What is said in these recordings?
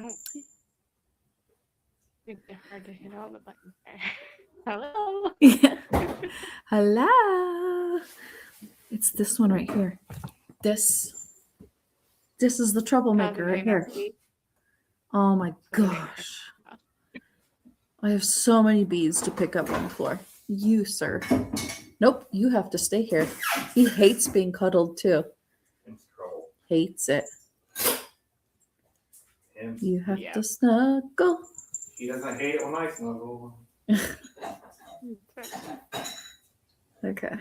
don't think they're hard to hit all the buttons there. Hello. Yeah. Hello. It's this one right here. This is the troublemaker right here. Oh my gosh. I have so many bees to pick up on the floor. You, sir. Nope, you have to stay here. He hates being cuddled too. Hates it. You have to snuggle. He doesn't hate it when I snuggle. Okay.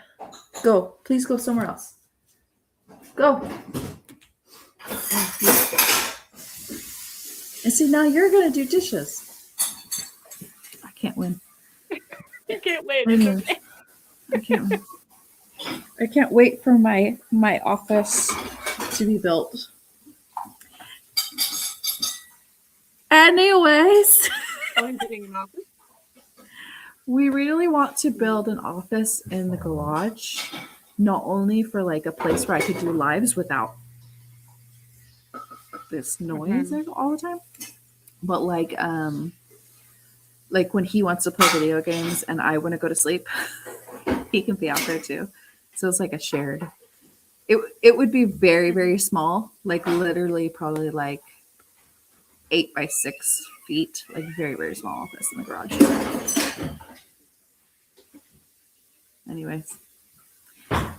Go. Please go somewhere else. Go. And see, now you're going to do dishes. I can't win. You can't win. I can't win. I can't wait for my office to be built. Anyways, we really want to build an office in the garage, not only for like a place where I could do lives without this noise all the time, but like when he wants to play video games and I want to go to sleep, he can be out there too. So it's like a shared. It would be very, very small, like literally probably like 8 by 6 feet, like very, very small office in the garage. Anyways,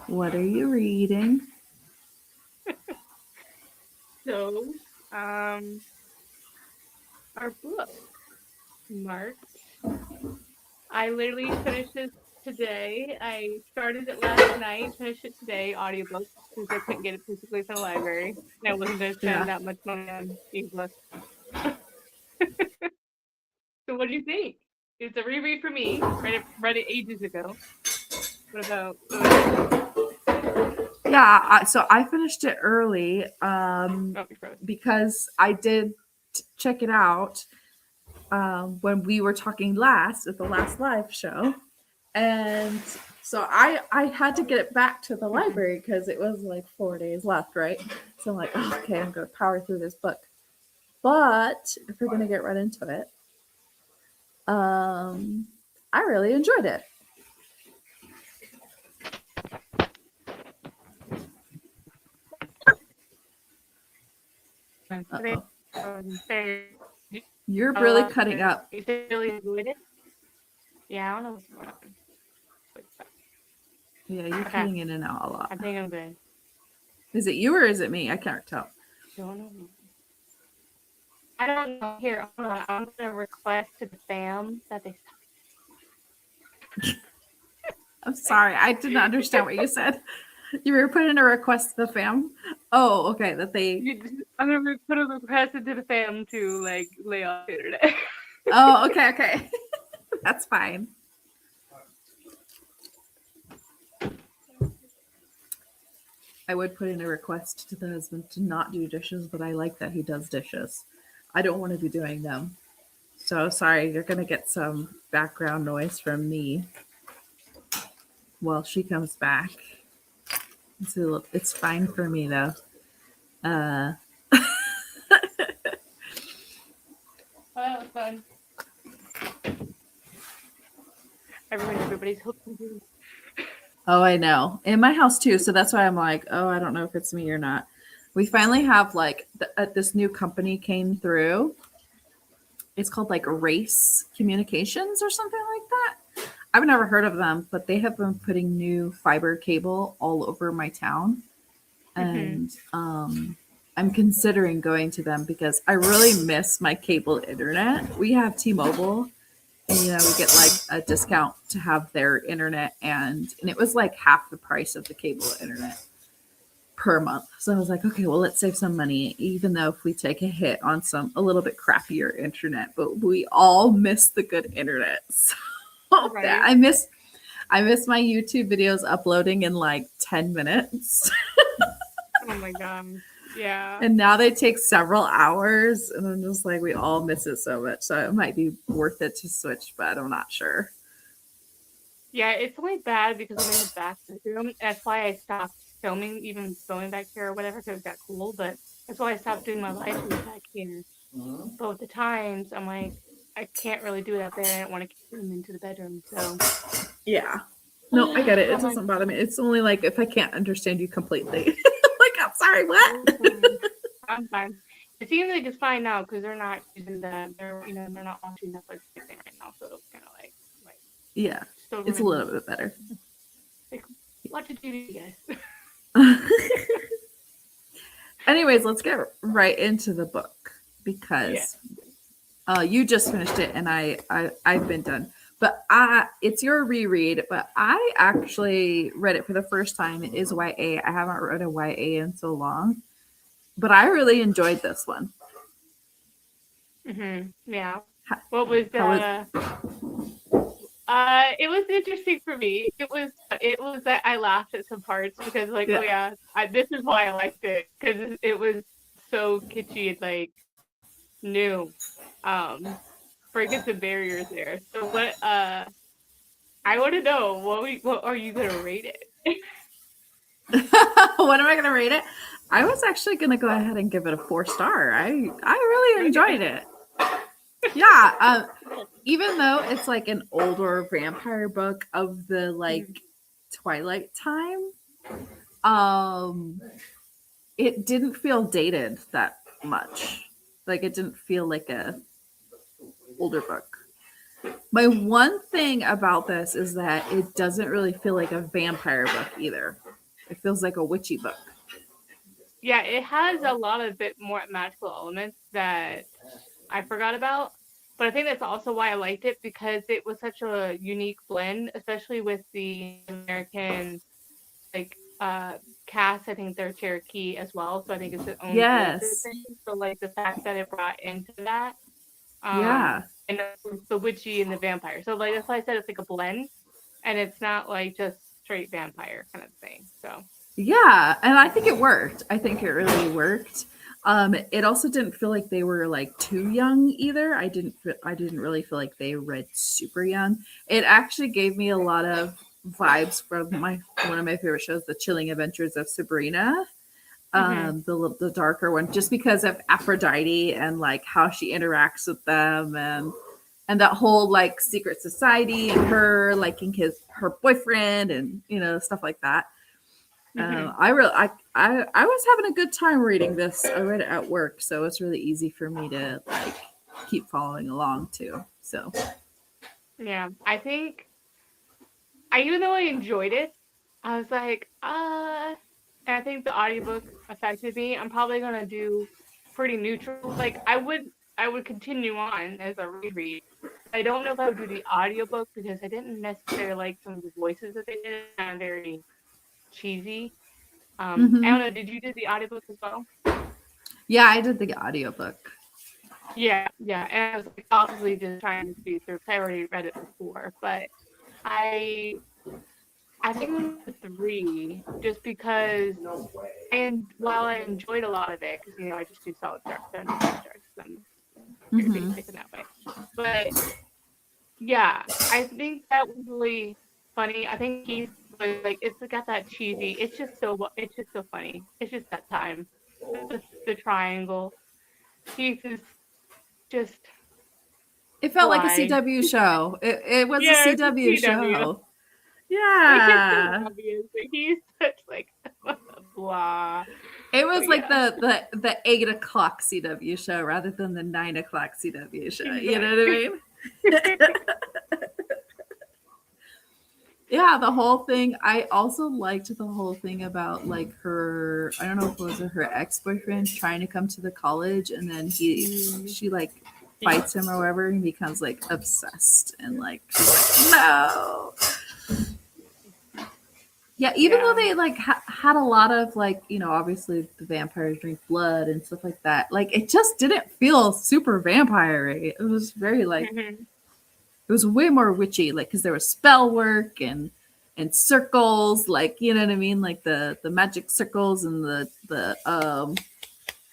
what are you reading? So, our book, March. I literally finished it today. I started it last night, finished it today, audiobook, since I couldn't get it physically from the library. And I wasn't going to spend that much money on ebooks. So what do you think? It's a reread for me. Read it ages ago. What about? Yeah, so I finished it early because I did check it out when we were talking last at the last live show. And so I had to get it back to the library because it was like 4 days left, right? So I'm like, oh, okay, I'm going to power through this book. But if we're going to get right into it, I really enjoyed it. Uh-oh. You're really cutting up. You really enjoyed it? Yeah, I don't know what's going on. Yeah, you're cutting in and out a lot. I think I'm good. Is it you or is it me? I can't tell. I don't know. Here, hold on. I'm going to request to the fam that they stop. I'm sorry. I didn't understand what you said. You were putting a request to the fam? Oh, okay. That they... I'm going to put a request to the fam to, like, lay off the internet. Oh, okay. That's fine. I would put in a request to the husband to not do dishes, but I like that he does dishes. I don't want to be doing them. So sorry, you're going to get some background noise from me while she comes back. It's fine for me, though. Oh, that was fun. Everybody's hooked. Oh, I know. In my house, too. So that's why I'm like, oh, I don't know if it's me or not. We finally have, like, this new company came through. It's called, like, Race Communications or something like that. I've never heard of them, but they have been putting new fiber cable all over my town. And I'm considering going to them because I really miss my cable internet. We have T-Mobile. And, we get like a discount to have their internet. And it was like half the price of the cable internet per month. So I was like, okay, well, let's save some money, even though if we take a hit on a little bit crappier internet. But we all miss the good internet. So right. I miss my YouTube videos uploading in like 10 minutes. Oh my God. Yeah. And now they take several hours, and I'm just like, we all miss it so much. So it might be worth it to switch, but I'm not sure. Yeah, it's only bad because I'm in the bathroom. That's why I stopped filming back here or whatever, because it got cool. But that's why I stopped doing my live stream back here. Mhm. But with the times, I'm like, I can't really do it out there. I don't want to keep them into the bedroom. So Yeah. No, I get it. It I'm like, doesn't bother me. It's only like if I can't understand you completely. Like, I'm sorry, what? I'm fine. It seems like it's fine now because they're not using they're not watching Netflix or anything right now. So it's kind of like Yeah, still it's a remaining little bit better. like watch a TV, guys. Anyways, let's get right into the book Yeah. because you just finished it and I've been done. But it's your reread, but I actually read it for the first time. It is YA. I haven't read a YA in so long, but I really enjoyed this one. Yeah. How, What was how was it was interesting for me. It was that I laughed at some parts because like, oh yeah. yeah, this is why I liked it because it was so kitschy and like new. Breaking some barriers there. So what I want to know what are you gonna rate it? What am I going to rate it? I was actually going to go ahead and give it a 4-star. I really enjoyed it. Yeah, even though it's like an older vampire book of the like Twilight time, um, it didn't feel dated that much. Like it didn't feel like a older book. My one thing about this is that it doesn't really feel like a vampire book either. It feels like a witchy book. Yeah, it has a lot of bit more magical elements that I forgot about. But I think that's also why I liked it because it was such a unique blend, especially with the American like cast. I think they're Cherokee as well, so I think it's its own voice of Yes. things. So like the fact that it brought into that, Yeah. and the witchy and the vampire. So like that's why I said it's like a blend, and it's not like just straight vampire kind of thing. So Yeah, and I think it worked. I think it really worked. It also didn't feel like they were like too young either. I didn't really feel like they read super young. It actually gave me a lot of vibes from my one of my favorite shows, The Chilling Adventures of Sabrina. The darker one, just because of Aphrodite and like how she interacts with them and that whole like secret society and her liking her boyfriend and stuff like that. I was having a good time reading this. I read it at work, so it's really easy for me to like keep following along too. So yeah, I think even though I enjoyed it, I was like, and I think the audiobook affected me. I'm probably gonna do pretty neutral. Like I would continue on as a reread. I don't know if I would do the audiobook because I didn't necessarily like some of the voices that they did. Kind of very cheesy. I hmm don't know. Did you do the audiobook as well? yeah, I did the audiobook. Yeah, yeah. And I was like, obviously just trying to speed through. 'Cause I already read it before, but I I think I'm gonna go 3 just because and while I enjoyed a lot of it, because I just do solid stars, I don't do five stars because I'm very hmm basic in that way. But yeah, I think that was really funny. I think he's like it's got that cheesy. It's just so funny. It's just that time. The triangle. He's just It felt like a why? CW show. It was a Yeah, it's a CW CW. show. Like it's so Yeah. obvious that he's such like blah. It was But like yeah, the 8 o'clock CW show rather than the 9 o'clock CW show. You know what I exactly. mean? Yeah, the whole thing. I also liked the whole thing about like her. I don't know if it was her ex boyfriend trying to come to the college, and then Mm. she like fights him or whatever, and becomes like obsessed, and like she's like, no. Yeah, even though Yeah. they like had a lot of like obviously the vampires drink blood and stuff like that. Like it just didn't feel super vampire-y. It was very like Mhm. it was way more witchy, like because there was spell work and circles, like you know what I mean, like the magic circles and the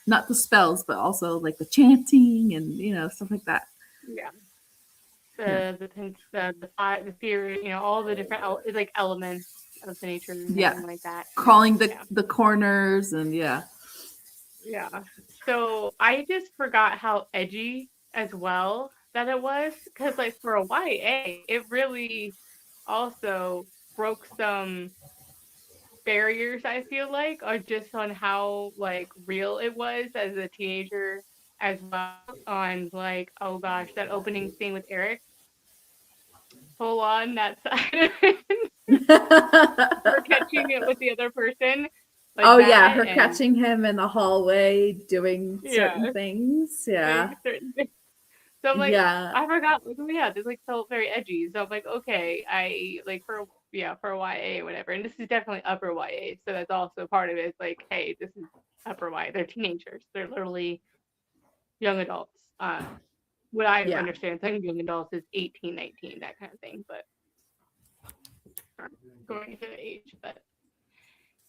not the spells, but also like the chanting and stuff like that. Yeah. Yeah, The fear, all the different like elements of the nature and yeah, everything like that. crawling the Yeah. the corners and yeah, Yeah. So I just forgot how edgy as well that it was, because like for a YA, it really also broke some barriers, I feel like, or just on how like real it was as a teenager as well. On like, oh gosh, that opening scene with Eric, full on that side of it, for catching it with the other person, like Oh yeah, that, her and catching him in the hallway doing certain yeah, things. Yeah. doing certain things. So I'm like, Yeah. I forgot. Like, oh yeah, this like felt very edgy. So I'm like, okay, I like for YA or whatever. And this is definitely upper YA, so that's also part of it. It's like, hey, this is upper YA. They're teenagers. They're literally young adults. What I Yeah. understand, saying young adults is 18, 19, that kind of thing. But going into the age, but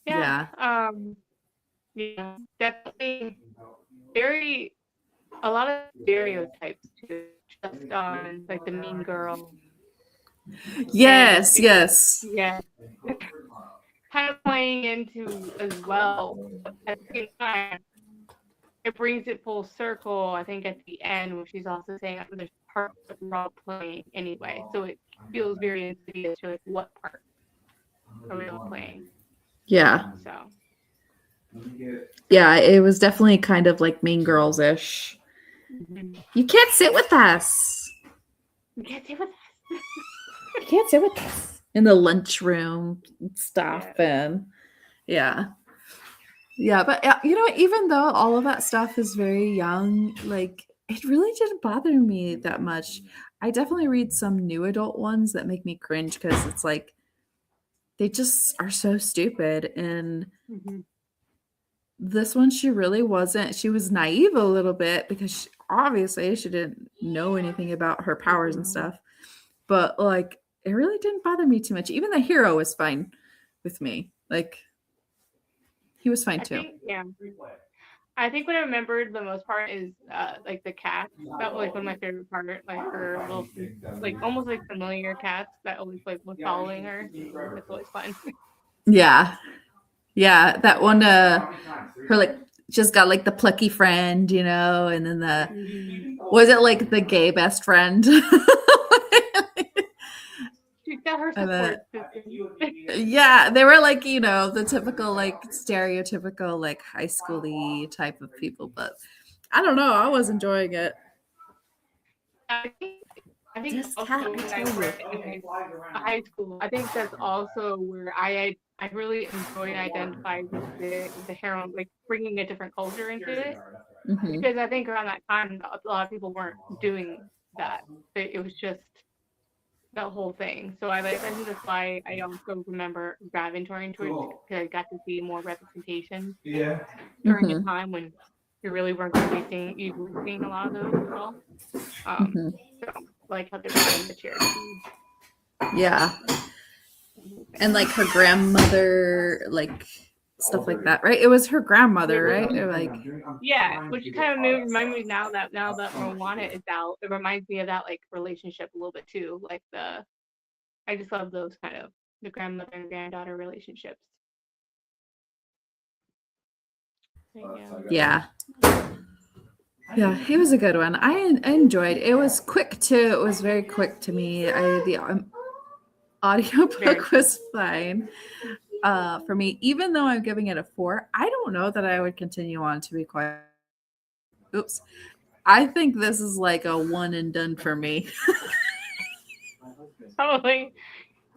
yeah, Yeah. yeah, definitely very a lot of stereotypes too, just on like the mean girl and Yes, yes. yeah, kind of playing into as well. But at the same time, it brings it full circle. I think at the end, where she's also saying there's parts that we're all playing anyway, so it feels very insidious. You're like, what part are we all playing? Yeah. So Yeah, it was definitely kind of like Mean Girls-ish. You can't sit with us. you can't say what. You can't sit with us. In the lunchroom and stuff. Yeah. And yeah. Yeah, but you know, even though all of that stuff is very young, like it really didn't bother me that much. I definitely read some new adult ones that make me cringe because it's like they just are so stupid. And Mm-hmm. this one, she really wasn't. She was naive a little bit because obviously she didn't know anything about her powers and stuff. But like, it really didn't bother me too much. Even the hero was fine with me. Like, he was fine I too. think yeah. I think what I remembered the most part is like the cats. That was like one of my favorite part. Like her little like almost like familiar cats that always like was following her. That's always fun. Yeah. Yeah. That one, her like, just got like the plucky friend, you know, and then was it like the gay best friend? She's got her I bet. support system. Yeah, they were like, you know, the typical, like, stereotypical, like, high schooly type of people. But I don't know. I was enjoying it. I think This cat, also I when I tell you. went into high school, I think that's also where I really enjoyed and identified with the heroine, like bringing a different culture into it. Mhm. Because I think around that time, a lot of people weren't doing that. It was just that whole thing. So I think that's why I also remember gravitating towards it, because I got to see more representation during a Mhm. time when you really weren't going to be seeing a lot of those at all. Mhm. So like how they brought in the Cherokee. Yeah. And like her grandmother, like stuff like that, right? It was her grandmother, right? Or like, Yeah, which kind of remind me now that Moana is out, it reminds me of that like relationship a little bit too. Like I just love those kind of the grandmother and granddaughter relationships. yeah. Yeah, it was a good one. I enjoyed. It was quick too. It was very quick to me. The audiobook was fine for me, even though I'm giving it a 4. I don't know that I would continue on, to be quite. Oops. I think this is like a one and done for me. Probably.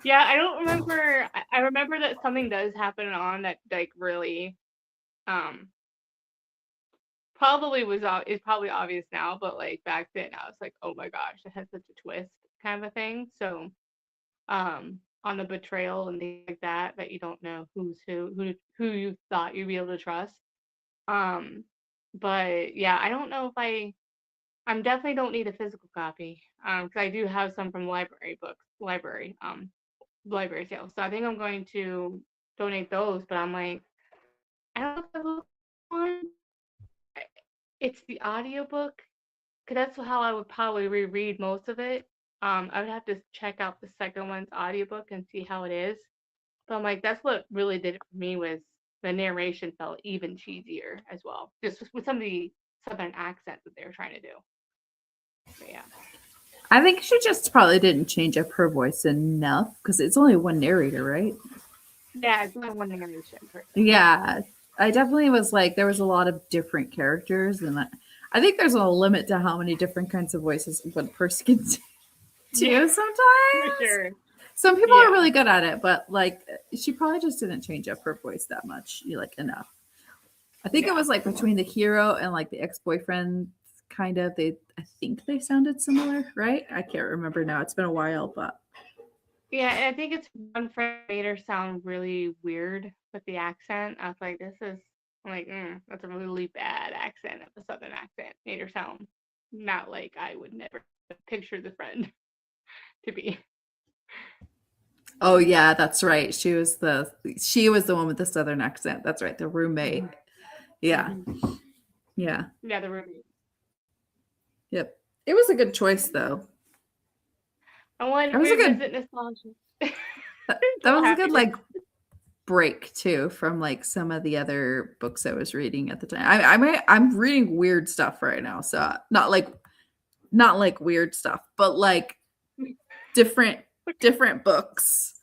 Yeah, I don't remember. I remember that something does happen on that like really um probably is probably obvious now, but like back then I was like, oh my gosh, it has such a twist kind of a thing. So on the betrayal and things like that you don't know who's who you thought you'd be able to trust. Um but yeah, I don't know if I'm definitely don't need a physical copy. Because I do have some from library sales. So I think I'm going to donate those, but I'm like, I don't know if I will one. It's the audiobook, because that's how I would probably reread most of it. I would have to check out the second one's audiobook and see how it is. But I'm like, that's what really did it for me was the narration felt even cheesier as well, just with some of the southern accent that they were trying to do. But yeah. I think she just probably didn't change up her voice enough because it's only one narrator, right? Yeah, it's only one narration person. Yeah, I definitely was like, there was a lot of different characters, and I think there's a limit to how many different kinds of voices one person can do Yeah, sometimes. for sure. Some people Yeah. are really good at it, but like she probably just didn't change up her voice that much, like enough. I think it was like between the hero and like the ex-boyfriend, kind of. I think they sounded similar, right? I can't remember now. It's been a while, but Yeah, and I think it's one friend made her sound really weird with the accent. I was like, I'm like, that's a really bad accent, a southern accent. Made her sound not like I would never picture the friend to be. oh yeah, that's right. She was the one with the southern accent. That's right, the roommate. Yeah, Mhm. yeah, Yeah, the roommate. yep. It was a good choice though. I wanted to That was a good. revisit nostalgia. That was a good like break too from like some of the other books I was reading at the time. I'm reading weird stuff right now, so not like weird stuff, but like different books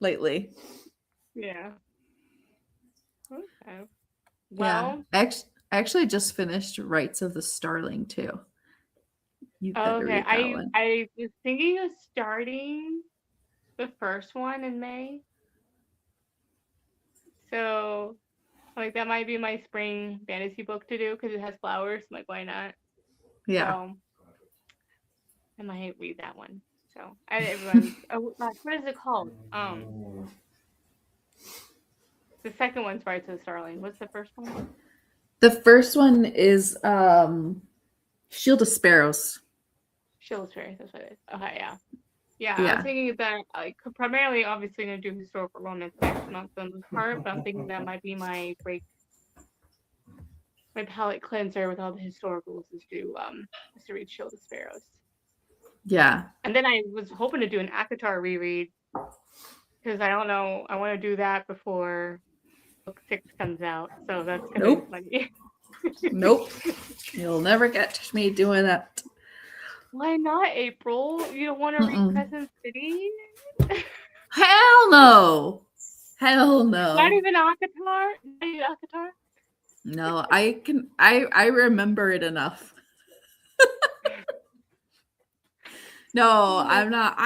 lately. Yeah. Okay. Yeah, Well, I actually just finished Rights of the Starling too. You better okay. read that one. I was thinking of starting the first one in May. So, like, that might be my spring fantasy book to do because it has flowers. I'm like, why not? Yeah. So, I might read that one. So, everyone's. Oh gosh, what is it called? The second one's Rights of the Starling. What's the first one? The first one is Shield of Sparrows. Shield of Fairies. That's what it is. Okay, yeah. Yeah, I Yeah. was thinking that I could primarily, obviously, going to do historical romance next month on this part, but I'm thinking that might be my break, my palate cleanser with all the historicals is to read Shield of Sparrows. Yeah. And then I was hoping to do an ACOTAR reread because I don't know, I want to do that before book 6 comes out, so that's gonna be funny. Nope. You'll never catch me doing that. Why not, April? You don't want to read Crescent City? Hell no. Hell no. Not even ACOTAR? Not even ACOTAR? No, I remember it enough. No, I'm not.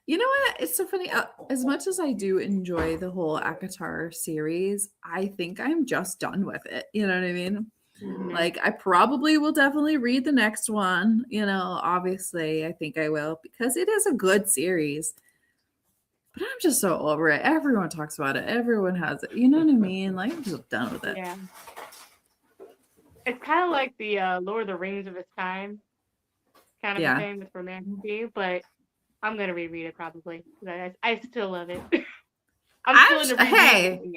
You know what? It's so funny. As much as I do enjoy the whole ACOTAR series, I think I'm just done with it. You know what I mean? Mhm. Like, I probably will definitely read the next one. You know, obviously, I think I will because it is a good series. But I'm just so over it. Everyone talks about it. Everyone has it. You know what I mean? Like, I'm just done with it. Yeah. It's kind of like the Lord of the Rings of its time, kind of a thing with romantic, but I'm gonna reread it probably because I still love it. I'm still in the rereading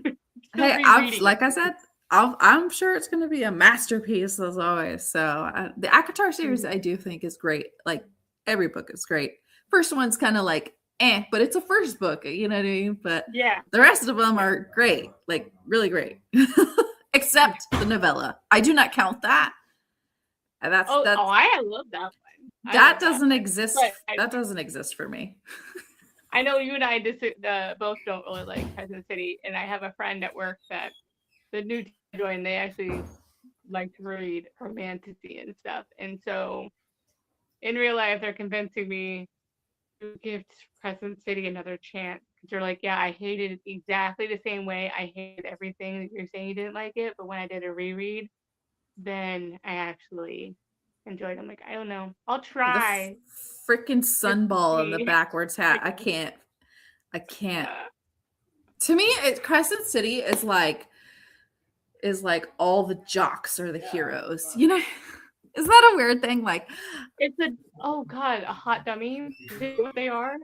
it. Hey, like I said, I'm sure it's going to be a masterpiece as always. So the ACOTAR series, I do think is great. Like every book is great. First one's kind of like but it's a first book, you know what I mean? But yeah, the rest of them are great, like really great, except the novella. I do not count that. And I love that one. That doesn't exist. But that doesn't exist for me. I know you and I both don't really like Crescent City, and I have a friend at work that the new team joined. They actually like to read romantasy and stuff, and so in real life, they're convincing me to give Crescent City another chance. Because they're like, yeah, I hated it exactly the same way. I hated everything that you're saying you didn't like it, but when I did a reread, then I actually enjoyed it. I'm like, I don't know. I'll try. The freaking sunball and the backwards hat. I can't. To me, Crescent City is like all the jocks are the heroes. You know, is that a weird thing? Like, it's a hot dummy. Is that what they are?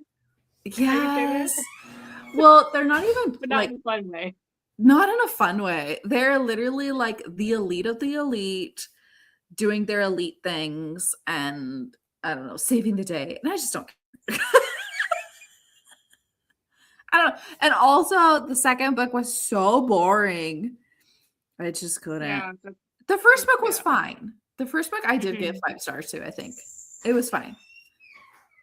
Yes. Well, they're not even but not like in a fun way. Not in a fun way. They're literally like the elite of the elite doing their elite things and I don't know, saving the day. And I just don't care. I don't. And also, the second book was so boring. I just couldn't. Yeah. The first book was Yeah. fine. The first book I did give Mhm. 5 stars to. I think it was fine,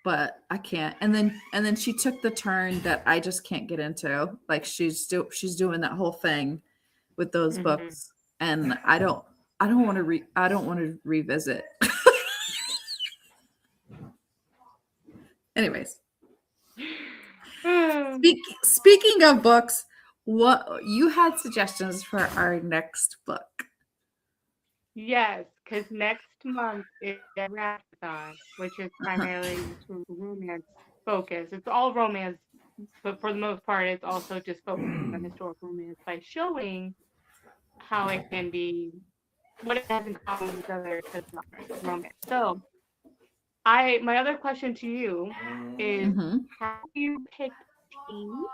but I can't. And then she took the turn that I just can't get into. Like she's doing that whole thing with those Mhm. books, and I don't want to revisit. Anyways, speaking of books, what you had suggestions for our next book? Yes, because next month is Marathon, which is primarily sort of romance focused. It's all romance, but for the most part, it's also just focused on historical romance by showing how it can be, what it has in common with other genres of romance. So, my other question to you is, Mm-hmm. have you picked a team?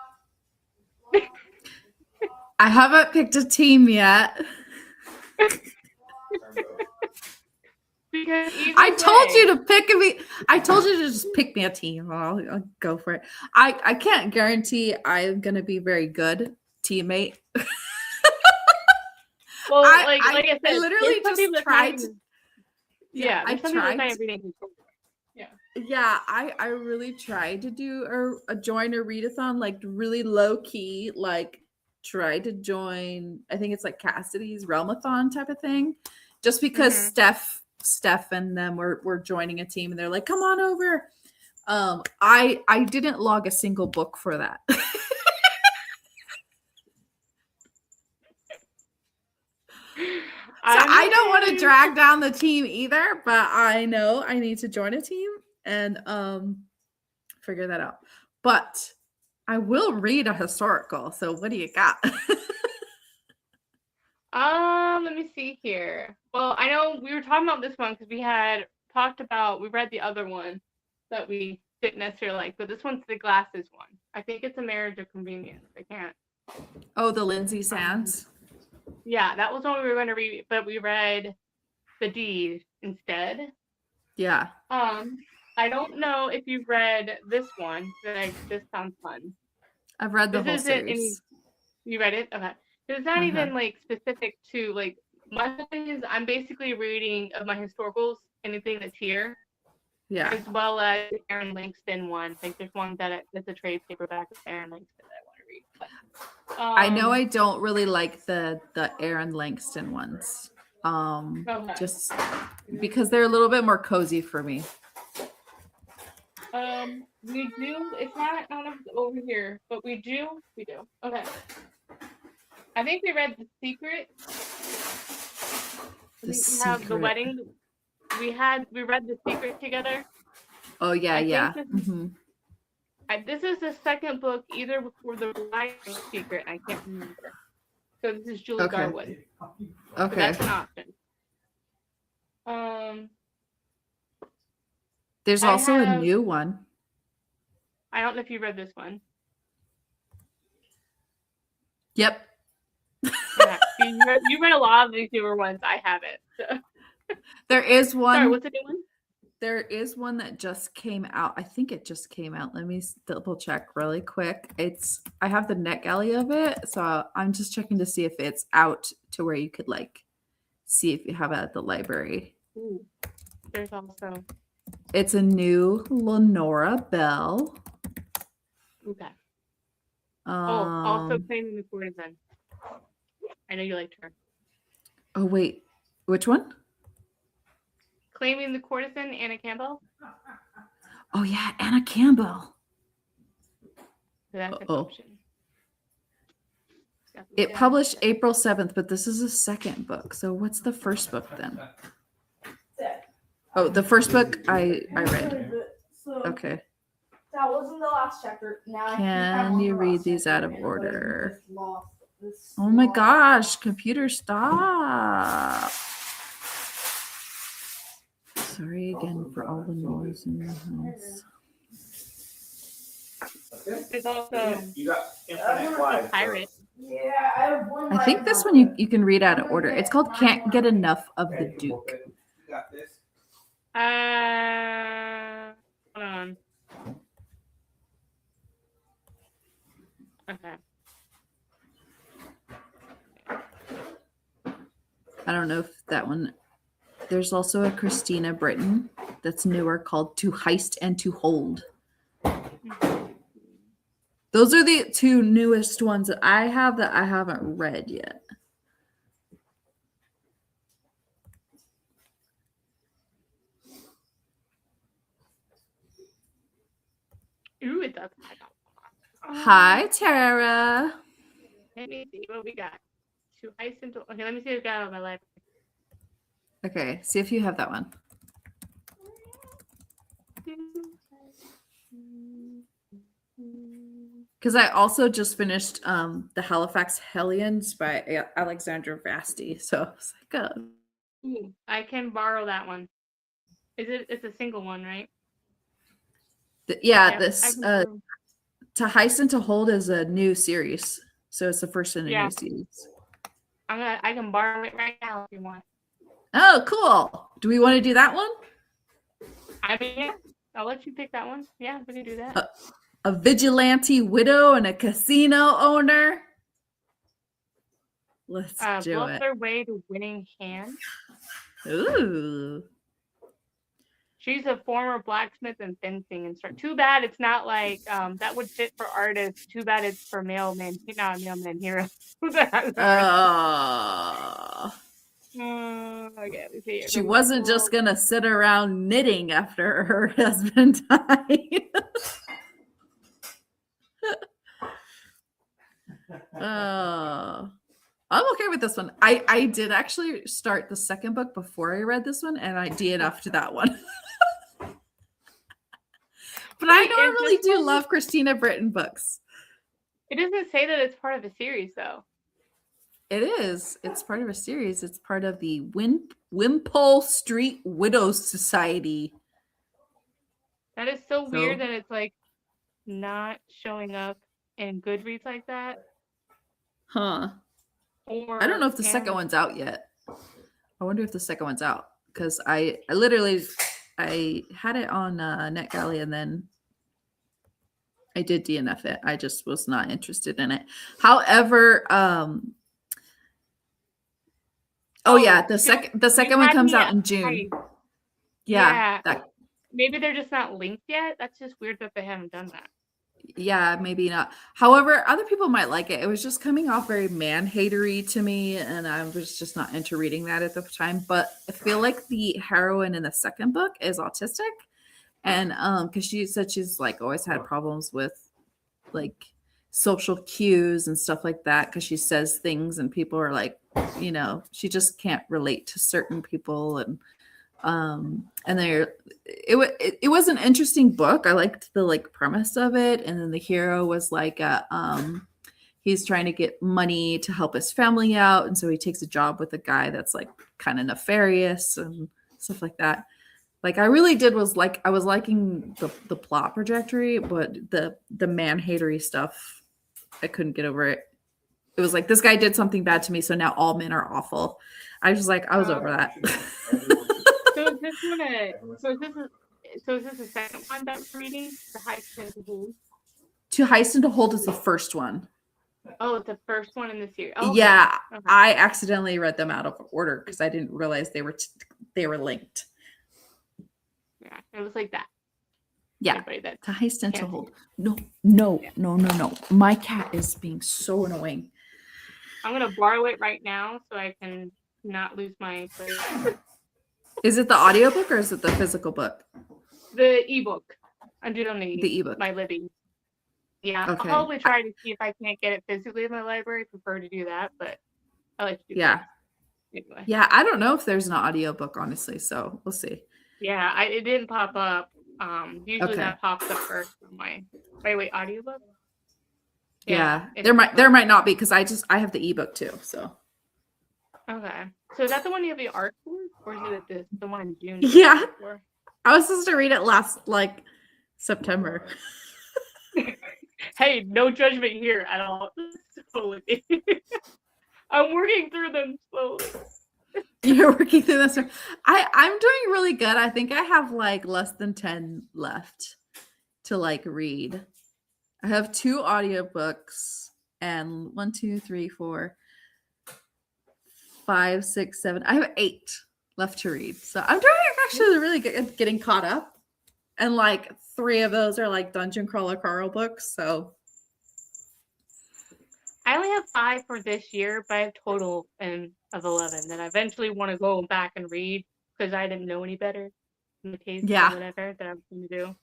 I haven't picked a team yet. Because either I told way, you to pick me. I told you to just pick me a team. I'll go for it. I can't guarantee I'm gonna be very good teammate. well, I like I said, I literally there's some just people that's not tried. even, Yeah, I there's some people that's not tried. even reading. Yeah. Yeah, I really tried to do a join a readathon, like really low key, like try to join. I think it's like Cassidy's Realmathon type of thing, just because Mhm. Steph and them were joining a team, and they're like, "Come on over." I didn't log a single book for that. So I don't want to drag down the team either, but I know I need to join a team and figure that out. But I will read a historical. So what do you got? Let me see here. Well, I know we were talking about this one because we had we read the other one that we didn't necessarily like, but this one's the glasses one. I think it's A Marriage of Convenience. I can't. Oh, the Lindsay Sands. Yeah, that was one we were going to read, but we read The Deed instead. Yeah. I don't know if you've read this one. This sounds fun. I've read the This whole isn't series. You read it? Okay. It's not Uh-huh. even like specific to like my thing is I'm basically reading of my historicals, anything that's here. Yeah. As well as the Aaron Langston one. I think there's one that's a trade paperback of Aaron Langston that I want to read. But, I know I don't really like the Aaron Langston ones. Okay. Just because they're a little bit more cozy for me. We do. It's not. I don't know if it's over here, but we do. Okay. I think we read The Secret. I think we have The Wedding. We read The Secret together. Oh yeah, yeah. This is the second book, either before The Bride or The Secret. I can't remember. So this is Julie Garwood. Okay. So that's an option. There's also a new one. I don't know if you read this one. Yep. Yeah. You read a lot of these newer ones. I haven't. So. There is one. Sorry, what's the new one? There is one that just came out. I think it just came out. Let me double check really quick. I have the NetGalley of it, so I'm just checking to see if it's out to where you could like see if you have it at the library. Ooh. There's also. It's a new Lenora Bell. Okay. Also Claiming the Courtesan. I know you liked her. Oh wait, which one? Claiming the Courtesan, Anna Campbell. Oh yeah, Anna Campbell. So that's an option. It published April 7th, but this is a second book. So what's the first book then? Oh, the first book I read. Okay. That wasn't the last chapter. Now Can you read these out of order? Oh my gosh, computer stop. Sorry again for all the noise in the house. There's also You got infinite Wi-Fi. Pirate. Yeah, I have one. I think this one you can read out of order. It's called Can't Get Enough of the Duke. You got this. Hold on. that one. There's also a Christina Britton that's newer called To Heist and To Hold. Those are the two newest ones that I have that I haven't read yet. Ooh, it does. Hi, Tara. Let me see what we got. To ice into. Okay, let me see what we got on my library. Okay, see if you have that one. Because I also just finished the Halifax Hellions by Alexandra Vasti. So I was like, oh. Ooh, I can borrow that one. It's a single one, right? Yeah, I this can borrow. To Heist and To Hold is a new series. So it's the first in a Yeah. new series. I can borrow it right now if you want. Oh, cool. Do we want to do that one? I mean, yeah, I'll let you pick that one. Yeah, we can do that. A vigilante widow and a casino owner. Let's do Bluff it. their way to winning hand. Ooh. She's a former blacksmith and fencing instructor. Too bad it's not like that would fit for artists. Too bad it's for mailman, not mailman hero. Oh. Okay, let's see. She wasn't just going to sit around knitting after her husband died. I'm okay with this one. I did actually start the second book before I read this one, and I DNF'd that one. But I normally do love Christina Britton books. It doesn't say that it's part of a series, though. It is. It's part of a series. It's part of the Wimpole Street Widows Society. That is so weird that it's like not showing up in Goodreads like that. Huh. Or I don't know if the second one's out yet. I wonder if the second one's out. Because I literally had it on NetGalley and then I did DNF it. I just was not interested in it. However, the second one comes out in June. Yeah. Maybe they're just not linked yet. That's just weird that they haven't done that. Yeah, maybe not. However, other people might like it. It was just coming off very man-hatery to me, and I was just not into reading that at the time. But I feel like the heroine in the second book is autistic, and because she said she's like always had problems with like social cues and stuff like that, because she says things and people are like, she just can't relate to certain people, and it was an interesting book. I liked the like premise of it, and then the hero was like he's trying to get money to help his family out, and so he takes a job with a guy that's like kind of nefarious and stuff like that. Like I really did was like I was liking the plot trajectory, but the man-hatery stuff, I couldn't get over it. It was like this guy did something bad to me, so now all men are awful. I was like, I was over that. So is this the second one that we're reading? The Heist and to Hold? To Heist and to Hold is the first one. Oh, it's the first one in the series. Oh, yeah, okay. I accidentally read them out of order because I didn't realize they were linked. Yeah, it was like that. Yeah, To Heist and to Hold. No. My cat is being so annoying. I'm gonna borrow it right now so I can not lose my place. Is it the audiobook or is it the physical book? The ebook. I'm doing on the ebook. My Libby. Yeah, okay. I'll probably try to see if I can't get it physically in my library. I prefer to do that, but I like to do that. Anyway. Yeah, I don't know if there's an audiobook, honestly, so we'll see. Yeah, it didn't pop up. Usually that pops up first on my audiobook. Yeah, there might not be because I have the ebook too. So okay, so is that the one you have the art for, or is it the one in June? Yeah, I was supposed to read it last September. Hey, no judgment here at all. I'm working through them slowly. You're working through this. I'm doing really good. I think I have less than 10 left to read. I have 2 audiobooks and 1, 2, 3, 4, 5, 6, 7. I have 8 left to read. So I'm doing actually really good at getting caught up. And like 3 of those are like Dungeon Crawler Carl books. So I only have 5 for this year, but I have total of 11 that I eventually want to go back and read because I didn't know any better. My taste Yeah. or whatever that I was going to do.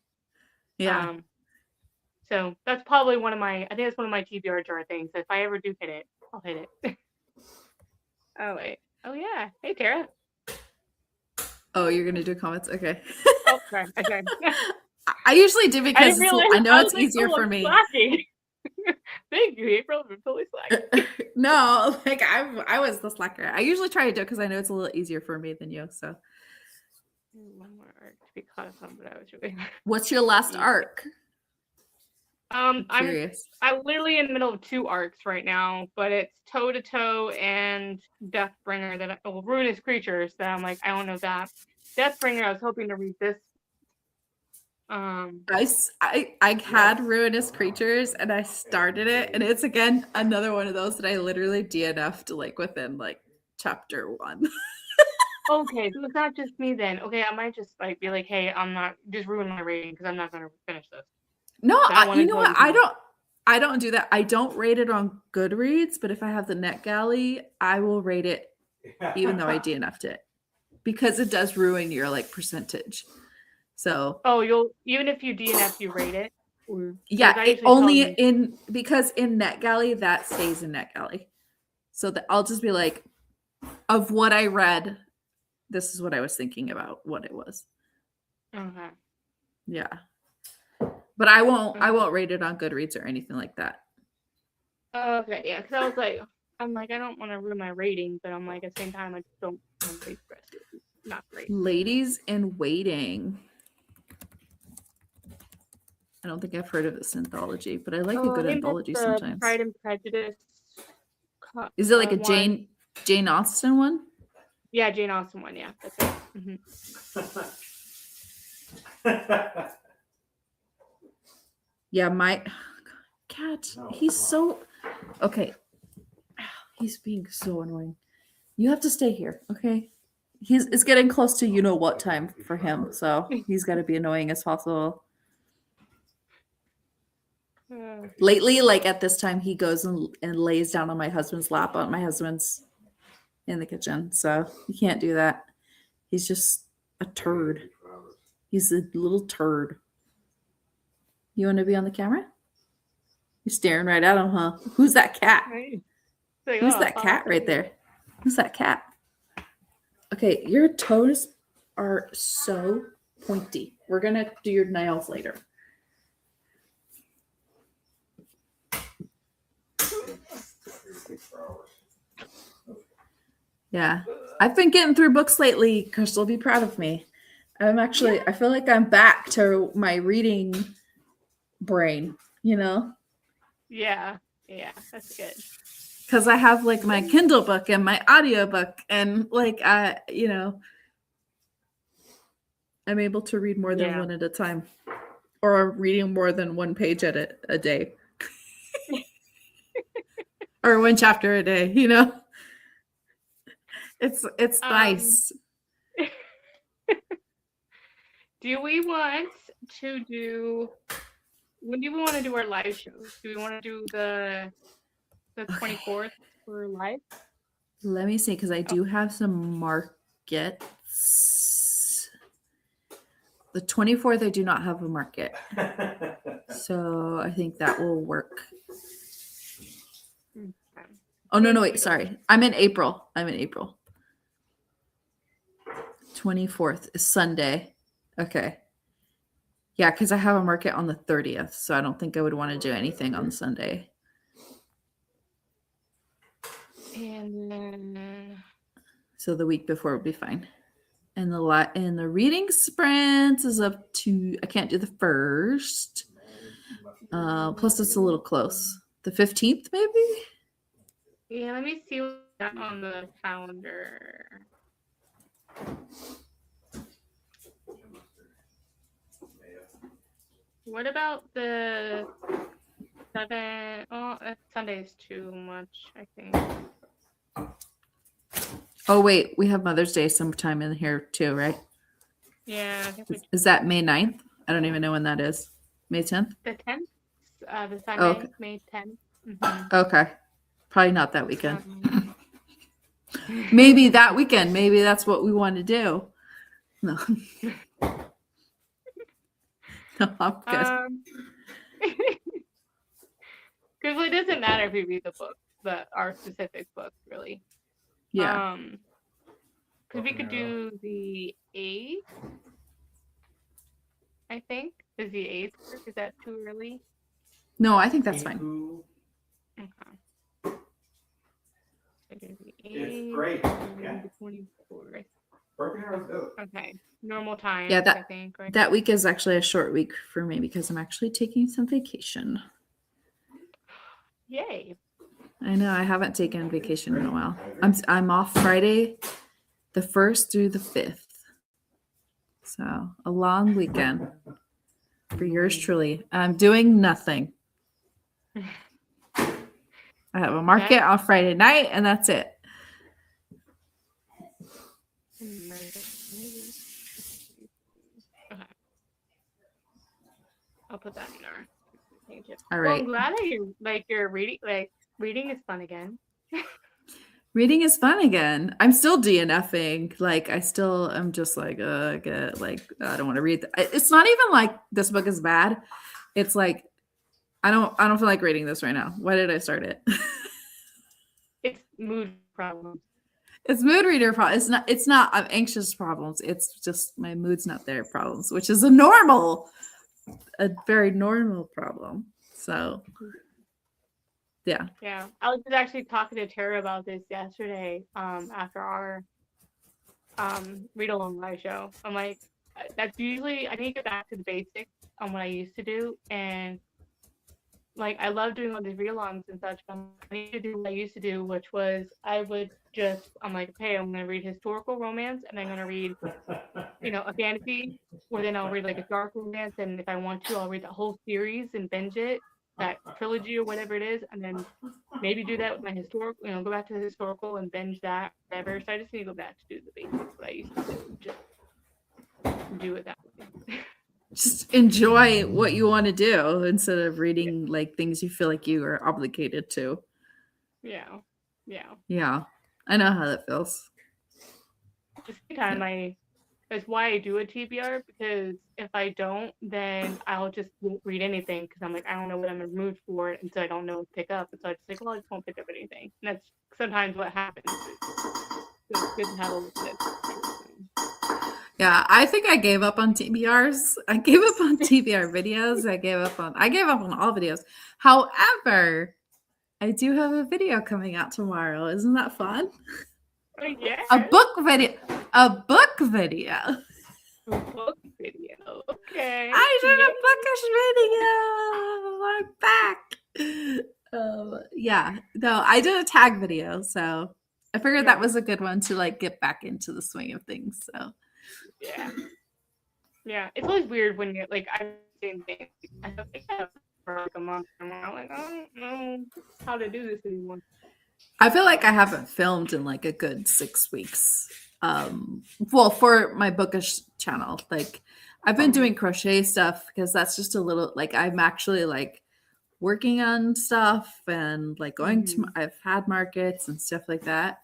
yeah. So that's probably I think that's one of my TBR jar things. If I ever do hit it, I'll hit it. Oh, wait. Oh, yeah. Hey, Tara. Oh, you're gonna do comments? Okay. Oh, sorry. Okay. I usually do I because didn't realize. I know I it's was like, easier oh, for I'm me. slacking. Thank you, April. I'm totally slacking. No, like I was the slacker. I usually try to do it because I know it's a little easier for me than you. So, One more arc to be caught up on, but I was really. what's your last arc? I'm Curious. literally in the middle of 2 arcs right now, but it's Toe to Toe and Deathbringer Ruinous Creatures that I'm like, I don't know that. Deathbringer, I was hoping to read this. I had Ruinous Creatures and I started it, and it's again another one of those that I literally DNF'd like within like chapter 1. Okay, so it's not just me then. Okay, I might just like be like, hey, I'm not just ruin my rating because I'm not gonna finish this. No, you know what? you I don't do that. I don't rate it on Goodreads, but if I have the NetGalley, I will rate it even though I DNF'd it because it does ruin your like percentage. So even if you DNF, you rate it. yeah, because in NetGalley that stays in NetGalley. So that I'll just be like, of what I read, this is what I was thinking about what it was. Okay. Yeah. But I won't rate it on Goodreads or anything like that. Okay, yeah, because I was like, I don't want to ruin my rating, but I'm like, at the same time, I just don't want to express it. It's not great. Ladies in Waiting. I don't think I've heard of this anthology, but I like a good anthology sometimes. Pride and Prejudice. Is it like a Jane Austen one? Yeah, Jane Austen one, yeah. That's it. Mm-hmm. Yeah, my cat, he's so okay. He's being so annoying. You have to stay here, okay? It's getting close to you know what time for him, so he's got to be annoying as possible. Lately, like at this time, he goes and lays down on my husband's lap. My husband's in the kitchen, so he can't do that. He's just a turd. He's a little turd. You want to be on the camera? You're staring right at him, huh? Who's that cat? Who's that cat right there? Who's that cat? Okay, your toes are so pointy. We're going to do your nails later. Yeah. I've been getting through books lately. Crystal will be proud of me. I feel like I'm back to my reading brain, you know? Yeah, that's good. Because I have like my Kindle book and my audiobook, and like I'm able to read more than one at a time, or reading more than one page at a day, or one chapter a day. You know, it's nice. Do we want to do? When do we want to do our live shows? Do we want to do the 24th for live? Let me see, because I do have some markets. The 24th, I do not have a market. So I think that will work. Okay. Oh, no, wait, sorry. I'm in April. 24th is Sunday. Okay. Yeah, because I have a market on the 30th, so I don't think I would want to do anything on Sunday. And then so the week before would be fine. And the reading sprint is up to, I can't do the 1st. Plus it's a little close. The 15th maybe? Yeah, let me see what's on the calendar. What about the 7? Oh, Sunday is too much, I think. Oh wait, we have Mother's Day sometime in here too, right? Yeah, I think we Is that May 9th? I don't even know when that is. May 10th? the 10th, the Oh, Sunday, okay. May 10th. Mm-hmm. Okay. Probably not that weekend. Um, Maybe that weekend. Maybe that's what we want to do. No. No, I'm good. Because it doesn't matter if we read the book, our specific book, really. Yeah. Because we could do the 8th, I think. Is the 8th work? Is that too early? No, I think that's fine. Okay. So do the It's 8th, great. and Yeah. the 24th. Broken arrows do it. Okay. Normal time, Yeah, I think, right? That week is actually a short week for me because I'm actually taking some vacation. Yay. I know I haven't taken vacation in a while. I'm off Friday the 1st through the 5th. So a long weekend for yours truly. I'm doing nothing. I have a market on Friday night and that's it. Okay. I'll put that in our thing too. All Well, right. I'm glad that you're reading. Reading is fun again. Reading is fun again. I'm still DNFing. Like I still am just like, I don't want to read. It's not even like this book is bad. It's like I don't feel like reading this right now. Why did I start it? It's mood problems. It's mood reader problems. It's not I'm anxious problems. It's just my mood's not there problems, which is a very normal problem. So yeah. Yeah, I was just actually talking to Tara about this yesterday. After our read along live show, I'm like, that's usually I need to get back to the basics on what I used to do, and like I love doing all these read alongs and such. But I need to do what I used to do, which was I'm like, okay, I'm gonna read historical romance, and I'm gonna read, a fantasy, or then I'll read like a dark romance, and if I want to, I'll read the whole series and binge it, that trilogy or whatever it is, and then maybe do that with my historical, go back to the historical and binge that, whatever. So I just need to go back to do the basics, what I used to do, just do it that way. Just enjoy what you want to do instead of reading like things you feel like you are obligated to. Yeah. Yeah. I know how that feels. At the same time, that's why I do a TBR, because if I don't, then I'll just won't read anything, because I'm like, I don't know what I'm in the mood for, and so I don't know what to pick up. And so I just like, well, I just won't pick up anything. And that's sometimes what happens. So it's good to have a little bit. Yeah, I think I gave up on TBRs. I gave up on TBR videos. I gave up on all videos. However, I do have a video coming out tomorrow. Isn't that fun? Oh yeah. A book video. A book video. A book video. Okay. I did a bookish video. I'm back. Yeah. No, I did a tag video, so I figured that was a good one to like get back into the swing of things. So yeah. It's always weird when you're like, I'm doing things. I don't think I have for like a month, and I'm like, I don't know how to do this anymore. I feel like I haven't filmed in like a good 6 weeks. Well, for my bookish channel, like I've been doing crochet stuff because that's just a little like I'm actually like working on stuff and like going to I've had markets and stuff like that.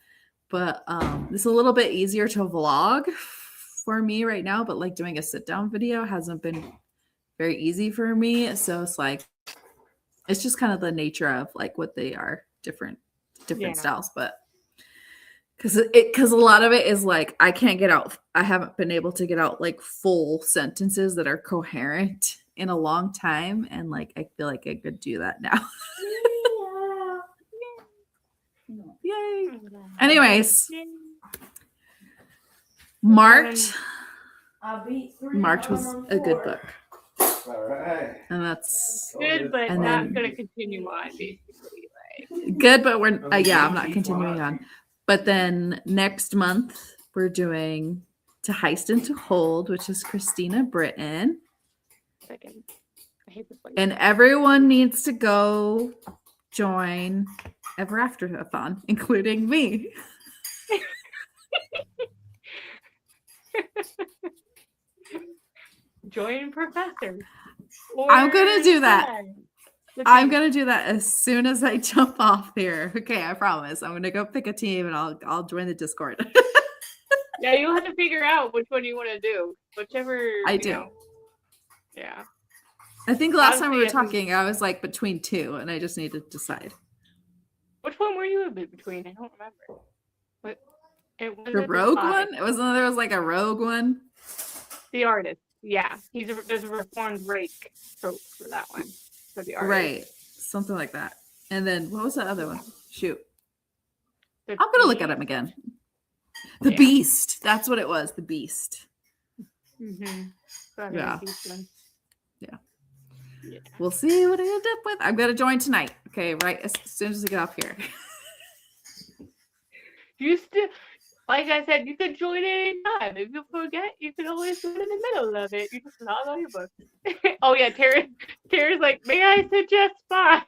But it's a little bit easier to vlog for me right now, but like doing a sit down video hasn't been very easy for me. So it's like it's just kind of the nature of like what they are, different styles, but because a lot of it is like I haven't been able to get out like full sentences that are coherent in a long time, and like I feel like I could do that now. Yay. Anyways, Marked was a good book. All right. And that's good, but and not then- going to continue on, basically. Like, good, but we're I'm not continuing on. But then next month we're doing To Heist and to Hold, which is Christina Britton. second. I hate this place. And everyone needs to go join Ever After-a-thon, including me. Join professor. I'm gonna do that. The I'm team. gonna do that as soon as I jump off here. Okay, I promise. I'm gonna go pick a team and I'll join the Discord. Yeah, you'll have to figure out which one you want to do. Whichever I you do. know. Yeah. I think last time we were Honestly, I think- talking, I was like between two, and I just need to decide. Which one were you in between? I don't remember. But it was The rogue one? It was there was like a rogue one. The artist. Yeah. There's a reformed rake trope for that one. For the artist. Right. Something like that. And then what was the other one? Shoot. The I'm gonna look at team. him again. The Yeah. Beast. That's what it was. The Beast. Mhm. So Yeah. Yeah. We'll see what I end up with. I'm gonna join tonight. Okay, right as soon as we get off here. You still, like I said, you could join anytime. If you forget, you can always do it in the middle of it. You just log on your book. Oh yeah, Tara's like, may I suggest Spy?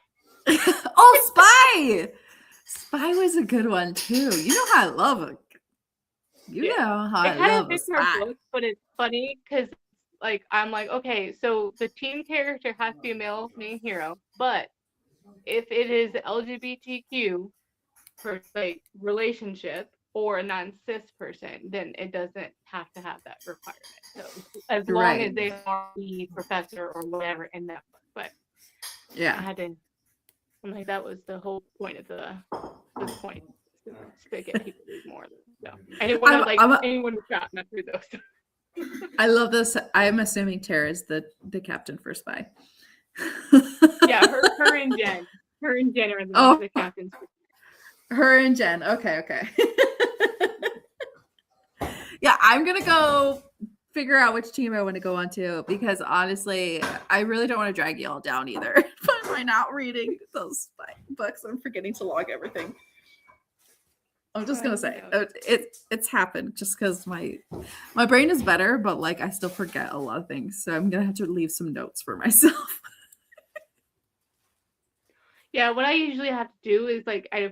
Oh, Spy! Spy was a good one too. You know how I love it. You Yeah. know how It I kind love of a fits our Spy. book, but it's funny because like I'm like, okay, so the team character has to be a male main hero, but if it is LGBTQ for like relationship or a non-cis person, then it doesn't have to have that requirement. So as long Right. as they are the professor or whatever in that book. But I Yeah. had to. I'm like, that was the whole point of this point. To get people to read more. So I didn't want to anyone to shot not through those. I love this. I'm assuming Tara is the captain for Spy. Yeah, her and Jen. Her and Jen are the captains. Her and Jen. Okay. Yeah, I'm gonna go figure out which team I want to go on to because honestly, I really don't want to drag you all down either by not reading those books and forgetting to log everything. I'm just gonna say it's happened just because my brain is better, but like I still forget a lot of things, so I'm gonna have to leave some notes for myself. Yeah, what I usually have to do is like as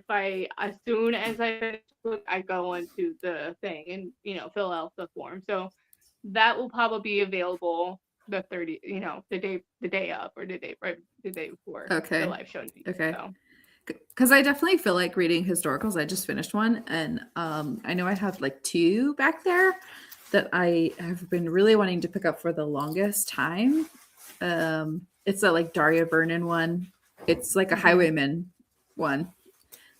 soon as I finish the book, I go into the thing and fill out the form. So that will probably be available the 30, the day of or the day before the live show. Okay. So. Because I definitely feel like reading historicals. I just finished one, and I know I have like two back there that I have been really wanting to pick up for the longest time. It's a like Daria Vernon one. It's like a highwayman one.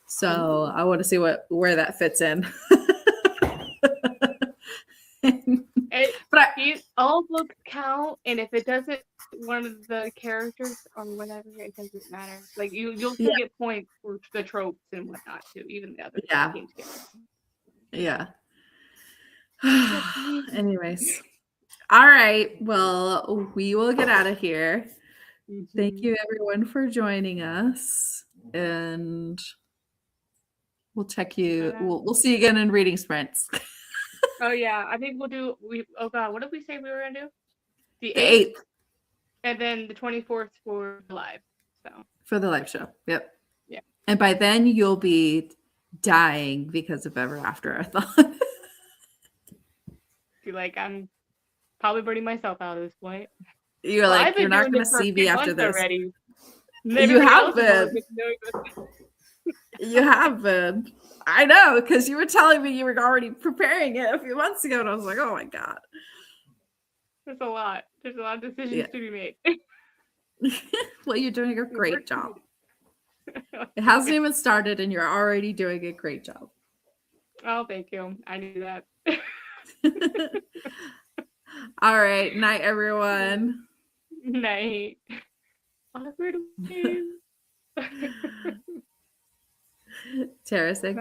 So I want to see where that fits in. All books count, and if it doesn't, one of the characters or whatever, it doesn't matter. Like you'll still get points for the tropes and whatnot too, even the other teams get. Yeah. Anyways, all right. Well, we will get out of here. Thank you, everyone, for joining us, and we'll check you. We'll see you again in reading sprints. Oh yeah, I think we'll do. Oh god, what did we say we were gonna do? The 8th, and then the 24th for live. So for the live show. Yep. Yeah. And by then you'll be dying because of Ever After I thought. Like I'm probably burning myself out at this point. You're like, you're not going to see me after this. Already. You have been. You have been. I know, because you were telling me you were already preparing it a few months ago, and I was like, oh my God. There's a lot. There's a lot of decisions to be made. Well, you're doing a great job. It hasn't even started, and you're already doing a great job. Oh, thank you. I knew that. All right. Night, everyone. Night. Awkward. Tara, say